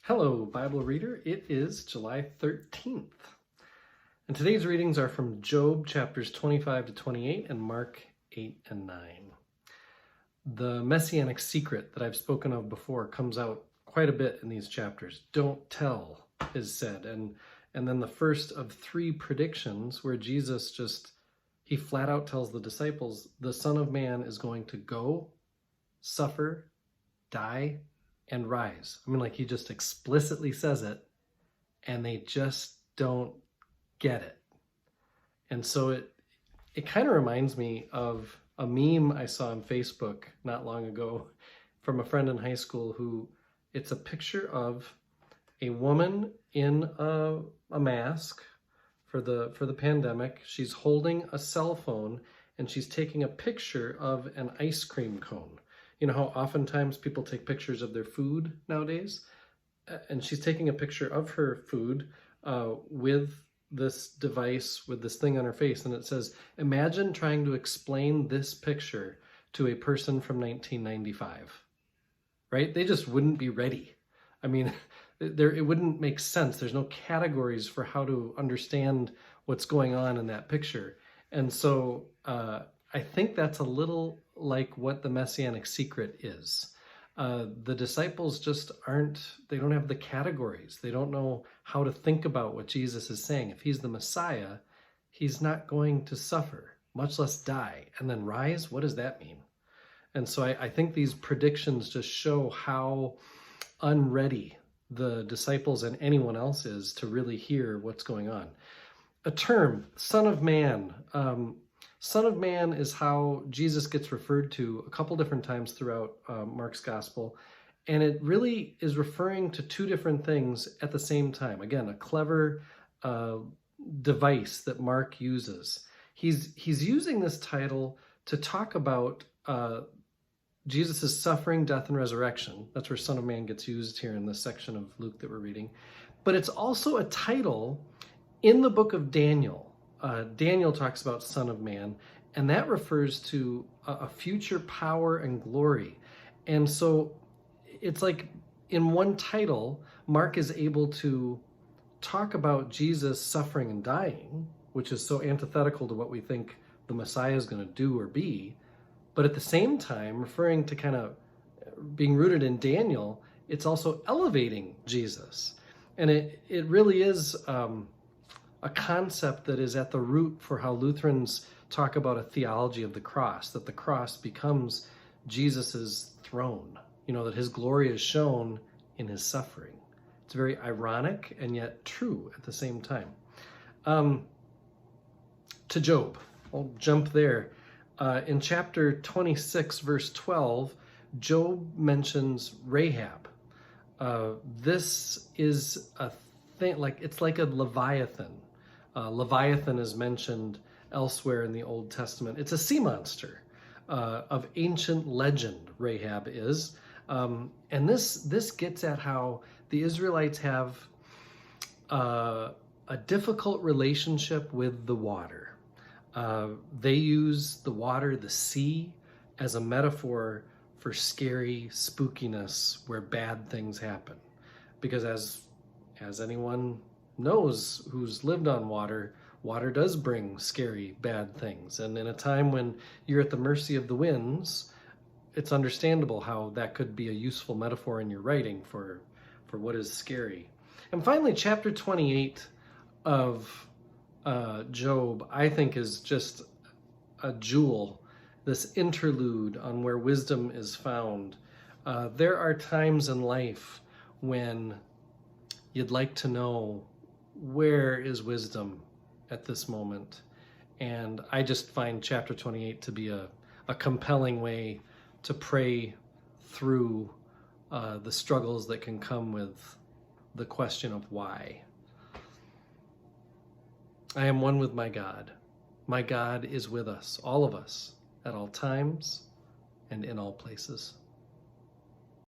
Hello, Bible reader. It is July 13th. And today's readings are from Job chapters 25 to 28 and Mark 8 and 9. The messianic secret that I've spoken of before comes out quite a bit in these chapters. Don't tell is said. And then the first of three predictions where Jesus he flat out tells the disciples, the Son of Man is going to go, suffer, die, and rise. I mean, like, he just explicitly says it, and they just don't get it. And so it kind of reminds me of a meme I saw on Facebook not long ago from a friend in high school it's a picture of a woman in a mask for the pandemic. She's holding a cell phone and she's taking a picture of an ice cream cone. You know how oftentimes people take pictures of their food nowadays? And she's taking a picture of her food with this device, with this thing on her face. And it says, imagine trying to explain this picture to a person from 1995, right? They just wouldn't be ready. I mean, it wouldn't make sense. There's no categories for how to understand what's going on in that picture. And so I think that's a little like what the messianic secret is. The disciples they don't have the categories. They don't know how to think about what Jesus is saying. If he's the Messiah, he's not going to suffer, much less die, and then rise. What does that mean? And so I think these predictions just show how unready the disciples and anyone else is to really hear what's going on. A term, Son of Man. Son of Man is how Jesus gets referred to a couple different times throughout Mark's gospel. And it really is referring to two different things at the same time. Again, a clever device that Mark uses. He's using this title to talk about Jesus' suffering, death, and resurrection. That's where Son of Man gets used here in this section of Luke that we're reading. But it's also a title in the book of Daniel. Daniel talks about Son of Man, and that refers to a future power and glory. And so it's like in one title, Mark is able to talk about Jesus suffering and dying, which is so antithetical to what we think the Messiah is going to do or be. But at the same time, referring to kind of being rooted in Daniel, it's also elevating Jesus. And it really is a concept that is at the root for how Lutherans talk about a theology of the cross, that the cross becomes Jesus's throne, that his glory is shown in his suffering. It's very ironic and yet true at the same time. To Job, I'll jump there. In chapter 26, verse 12, Job mentions Rahab. This is a thing, it's like a Leviathan. Leviathan is mentioned elsewhere in the Old Testament. It's a sea monster of ancient legend, Rahab is. And this gets at how the Israelites have a difficult relationship with the water. They use the water, the sea, as a metaphor for scary spookiness where bad things happen. Because as anyone knows who's lived on water, water does bring scary, bad things. And in a time when you're at the mercy of the winds, it's understandable how that could be a useful metaphor in your writing for what is scary. And finally, chapter 28 of Job, I think, is just a jewel, this interlude on where wisdom is found. There are times in life when you'd like to know, where is wisdom at this moment? And I just find chapter 28 to be a compelling way to pray through the struggles that can come with the question of why. I am one with my God. My God is with us, all of us, at all times and in all places.